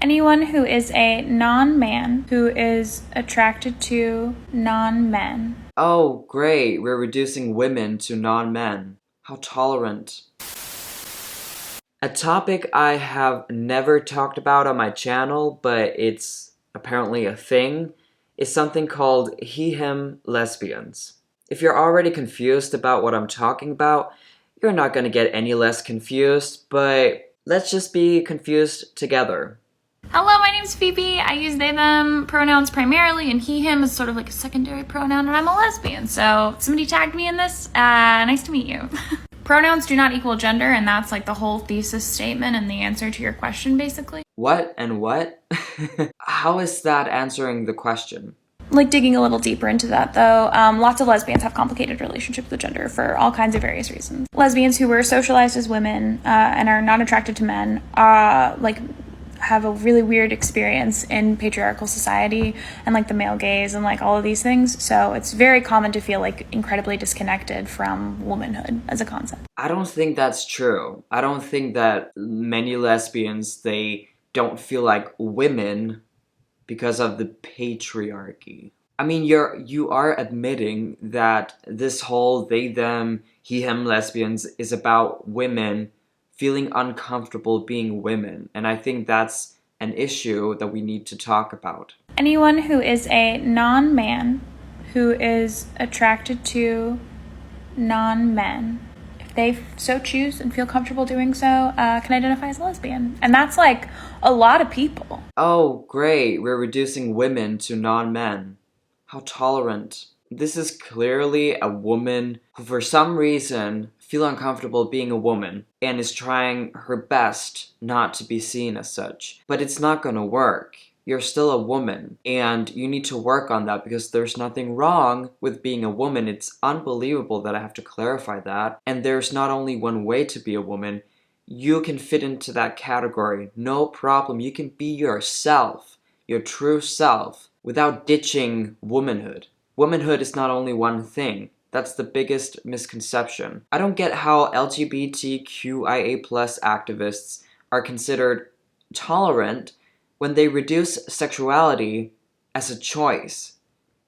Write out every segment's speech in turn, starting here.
Anyone who is a non-man who is attracted to non-men. Oh, great, we're reducing women to non-men. How tolerant. A topic I have never talked about on my channel, but it's apparently a thing, is something called he/him lesbians. If you're already confused about what I'm talking about, you're not gonna get any less confused, but let's just be confused together. Hello, my name's Phoebe. I use they, them pronouns primarily, and he, him is sort of like a secondary pronoun, and I'm a lesbian. So somebody tagged me in this. Nice to meet you. Pronouns do not equal gender, and that's like the whole thesis statement and the answer to your question, basically. What and what? How is that answering the question? Like digging a little deeper into that though, lots of lesbians have complicated relationships with gender for all kinds of various reasons. Lesbians who were socialized as women and are not attracted to men, have a really weird experience in patriarchal society and like the male gaze and like all of these things. So it's very common to feel like incredibly disconnected from womanhood as a concept. I don't think that's true. I don't think that many lesbians, they don't feel like women because of the patriarchy. I mean, you are admitting that this whole they, them, he, him lesbians is about women feeling uncomfortable being women, and I think that's an issue that we need to talk about. Anyone who is a non-man who is attracted to non-men, if they so choose and feel comfortable doing so, can identify as a lesbian. And that's like a lot of people. Oh, great, we're reducing women to non-men. How tolerant. This is clearly a woman who for some reason feel uncomfortable being a woman and is trying her best not to be seen as such. But it's not gonna work. You're still a woman and you need to work on that because there's nothing wrong with being a woman. It's unbelievable that I have to clarify that. And there's not only one way to be a woman. You can fit into that category, no problem. You can be yourself, your true self, without ditching womanhood. Womanhood is not only one thing. That's the biggest misconception. I don't get how LGBTQIA+ activists are considered tolerant when they reduce sexuality as a choice.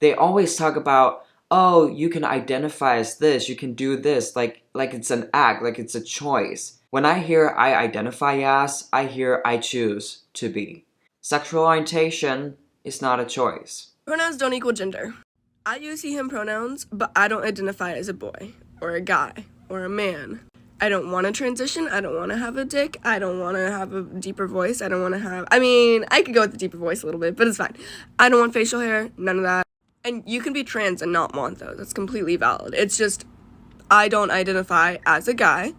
They always talk about, oh, you can identify as this, you can do this, like it's an act, like it's a choice. When I hear I identify as, I hear I choose to be. Sexual orientation is not a choice. Pronouns don't equal gender. I use he, him pronouns, but I don't identify as a boy, or a guy, or a man. I don't want to transition, I don't want to have a dick, I don't want to have a deeper voice, I don't want to have... I mean, I could go with the deeper voice a little bit, but it's fine. I don't want facial hair, none of that. And you can be trans and not want those, that's completely valid. It's just, I don't identify as a guy.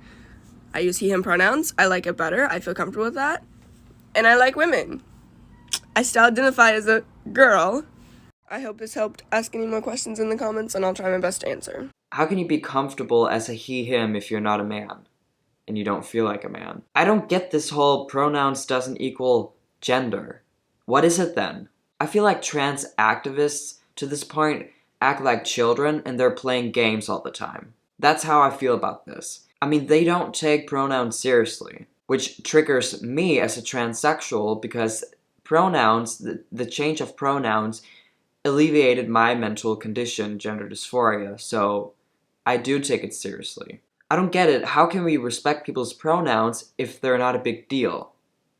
I use he, him pronouns, I like it better, I feel comfortable with that. And I like women. I still identify as a girl. I hope this helped. Ask any more questions in the comments and I'll try my best to answer. How can you be comfortable as a he, him if you're not a man and you don't feel like a man? I don't get this whole pronouns doesn't equal gender. What is it then? I feel like trans activists to this point act like children and they're playing games all the time. That's how I feel about this. I mean, they don't take pronouns seriously, which triggers me as a transsexual because pronouns, the change of pronouns alleviated my mental condition, gender dysphoria, so I do take it seriously. I don't get it. How can we respect people's pronouns if they're not a big deal?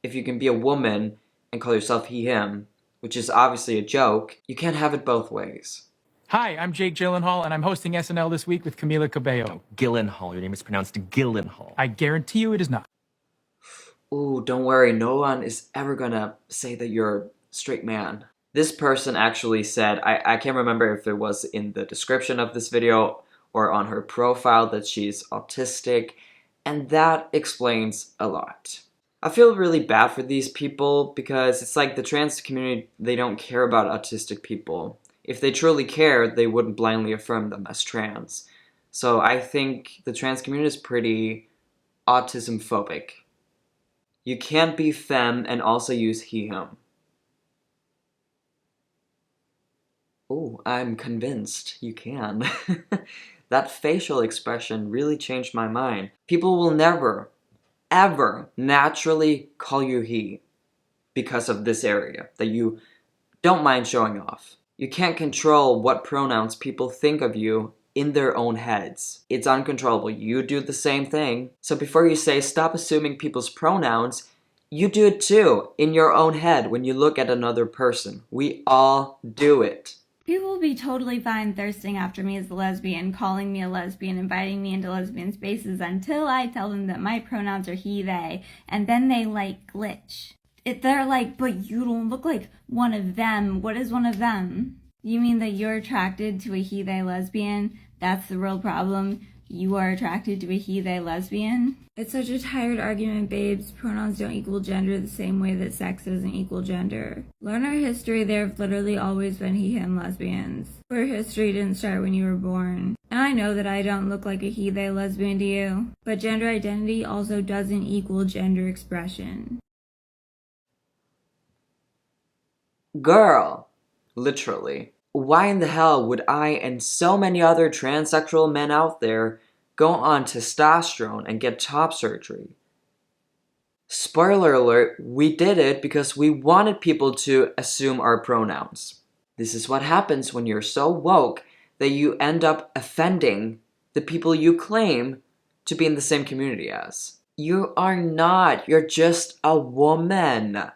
If you can be a woman and call yourself he, him, which is obviously a joke, you can't have it both ways. Hi, I'm Jake Gyllenhaal, and I'm hosting SNL this week with Camila Cabello. No, Gyllenhaal. Your name is pronounced Gyllenhaal. I guarantee you it is not. Ooh, don't worry. No one is ever gonna say that you're a straight man. This person actually said, I can't remember if it was in the description of this video or on her profile, that she's autistic, and that explains a lot. I feel really bad for these people because it's like the trans community, they don't care about autistic people. If they truly care, they wouldn't blindly affirm them as trans. So I think the trans community is pretty autism phobic. You can't be femme and also use he, him. Oh, I'm convinced you can. That facial expression really changed my mind. People will never, ever naturally call you he. because of this area that you don't mind showing off. You can't control what pronouns people think of you in their own heads. It's uncontrollable. You do the same thing. So before you say stop assuming people's pronouns, you do it too in your own head when you look at another person. We all do it. People will be totally fine thirsting after me as a lesbian, calling me a lesbian, inviting me into lesbian spaces until I tell them that my pronouns are he, they, and then they glitch. They're like, but you don't look like one of them. What is one of them? You mean that you're attracted to a he, they lesbian? That's the real problem. You are attracted to a he, they lesbian? It's such a tired argument, babes. Pronouns don't equal gender the same way that sex doesn't equal gender. Learn our history. There have literally always been he, him lesbians. Queer history didn't start when you were born. And I know that I don't look like a he, they lesbian to you. But gender identity also doesn't equal gender expression. Girl, literally. Why in the hell would I and so many other transsexual men out there go on testosterone and get top surgery? Spoiler alert, we did it because we wanted people to assume our pronouns. This is what happens when you're so woke that you end up offending the people you claim to be in the same community as. You are not. You're just a woman.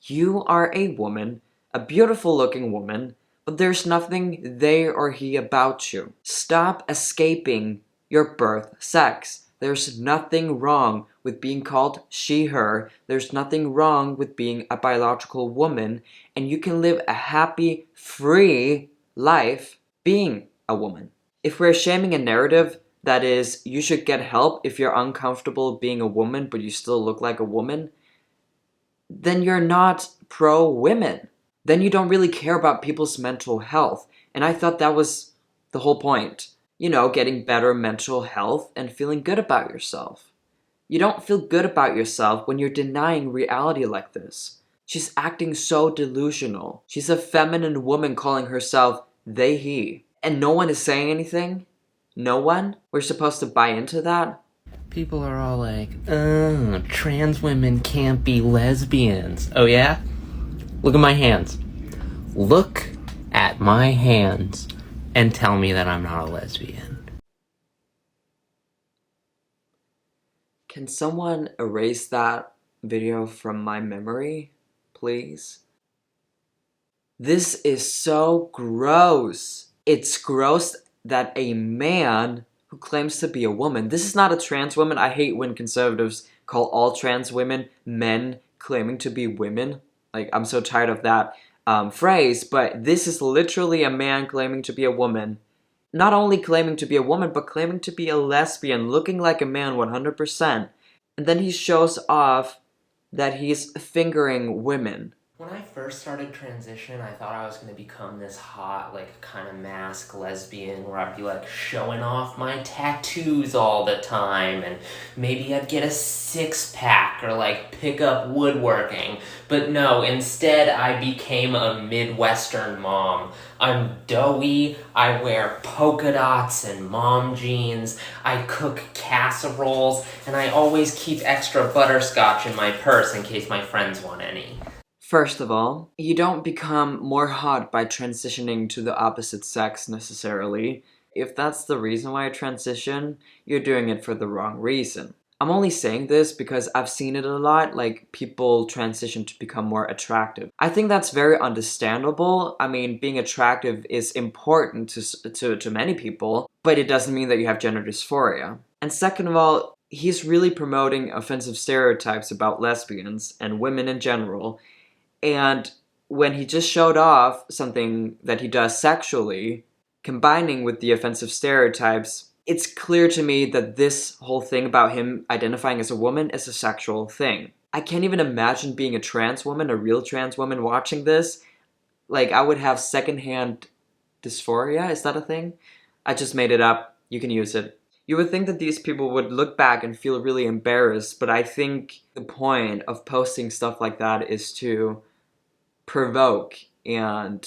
You are a woman, a beautiful looking woman, but there's nothing they or he about you. Stop escaping your birth sex. There's nothing wrong with being called she, her. There's nothing wrong with being a biological woman, and you can live a happy, free life being a woman. If we're shaming a narrative that is, you should get help if you're uncomfortable being a woman, but you still look like a woman, then you're not pro-women. Then you don't really care about people's mental health. And I thought that was the whole point. You know, getting better mental health and feeling good about yourself. You don't feel good about yourself when you're denying reality like this. She's acting so delusional. She's a feminine woman calling herself they, he. And no one is saying anything? No one? We're supposed to buy into that? People are all like, oh, trans women can't be lesbians. Oh yeah? Look at my hands. Look at my hands and tell me that I'm not a lesbian. Can someone erase that video from my memory, please? This is so gross. It's gross that a man who claims to be a woman. This is not a trans woman. I hate when conservatives call all trans women men claiming to be women. Like, I'm so tired of that phrase, but this is literally a man claiming to be a woman. Not only claiming to be a woman, but claiming to be a lesbian, looking like a man 100%. And then he shows off that he's fingering women. When I first started transition, I thought I was going to become this hot, kind of mask lesbian where I'd be, showing off my tattoos all the time, and maybe I'd get a six-pack or, pick up woodworking. But no, instead I became a Midwestern mom. I'm doughy, I wear polka dots and mom jeans, I cook casseroles, and I always keep extra butterscotch in my purse in case my friends want any. First of all, you don't become more hot by transitioning to the opposite sex necessarily. If that's the reason why you transition, you're doing it for the wrong reason. I'm only saying this because I've seen it a lot, people transition to become more attractive. I think that's very understandable. I mean, being attractive is important to many people, but it doesn't mean that you have gender dysphoria. And second of all, he's really promoting offensive stereotypes about lesbians and women in general. And when he just showed off something that he does sexually, combining with the offensive stereotypes, it's clear to me that this whole thing about him identifying as a woman is a sexual thing. I can't even imagine being a trans woman, a real trans woman, watching this. I would have secondhand dysphoria. Is that a thing? I just made it up. You can use it. You would think that these people would look back and feel really embarrassed, but I think the point of posting stuff like that is to provoke and,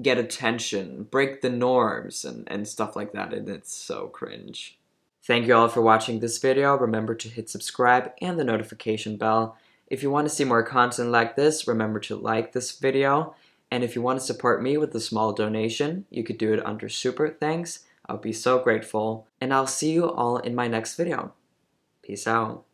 get attention, break the norms and stuff like that, and it's so cringe. Thank you all for watching this video. Remember to hit subscribe and the notification bell, If you want to see more content like this, remember to like this video. And if you want to support me with a small donation, you could do it under Super Thanks. I'll be so grateful. And I'll see you all in my next video. Peace out.